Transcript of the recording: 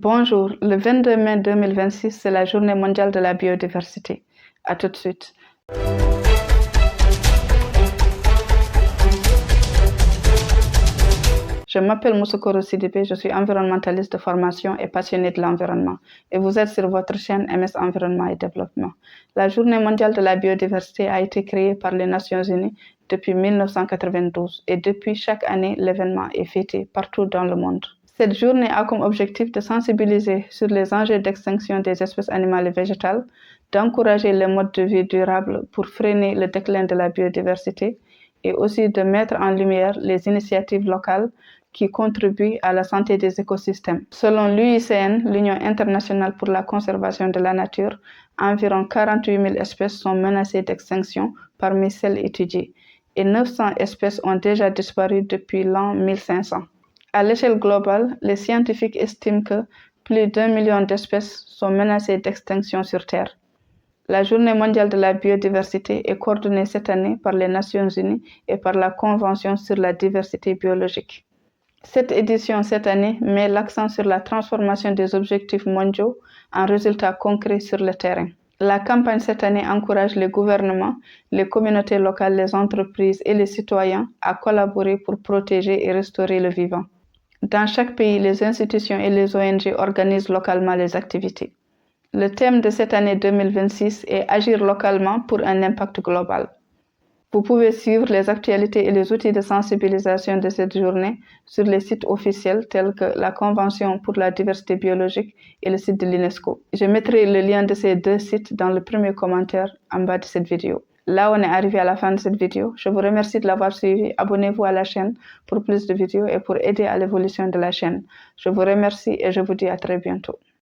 Bonjour, le 22 mai 2026, c'est la journée mondiale de la biodiversité. À tout de suite. Je m'appelle Moussokoro Sidibé, je suis environnementaliste de formation et passionnée de l'environnement. Et vous êtes sur votre chaîne MS Environnement et Développement. La journée mondiale de la biodiversité a été créée par les Nations Unies depuis 1992 et depuis chaque année, l'événement est fêté partout dans le monde. Cette journée a comme objectif de sensibiliser sur les enjeux d'extinction des espèces animales et végétales, d'encourager les modes de vie durables pour freiner le déclin de la biodiversité et aussi de mettre en lumière les initiatives locales qui contribuent à la santé des écosystèmes. Selon l'UICN, l'Union internationale pour la conservation de la nature, environ 48 000 espèces sont menacées d'extinction parmi celles étudiées et 900 espèces ont déjà disparu depuis l'an 1500. À l'échelle globale, les scientifiques estiment que plus d'1 million d'espèces sont menacées d'extinction sur Terre. La Journée mondiale de la biodiversité est coordonnée cette année par les Nations Unies et par la Convention sur la diversité biologique. Cette édition cette année met l'accent sur la transformation des objectifs mondiaux en résultats concrets sur le terrain. La campagne cette année encourage les gouvernements, les communautés locales, les entreprises et les citoyens à collaborer pour protéger et restaurer le vivant. Dans chaque pays, les institutions et les ONG organisent localement les activités. Le thème de cette année 2026 est Agir localement pour un impact global. Vous pouvez suivre les actualités et les outils de sensibilisation de cette journée sur les sites officiels tels que la Convention pour la diversité biologique et le site de l'UNESCO. Je mettrai le lien de ces deux sites dans le premier commentaire en bas de cette vidéo. Là, on est arrivé à la fin de cette vidéo. Je vous remercie de l'avoir suivi. Abonnez-vous à la chaîne pour plus de vidéos et pour aider à l'évolution de la chaîne. Je vous remercie et je vous dis à très bientôt.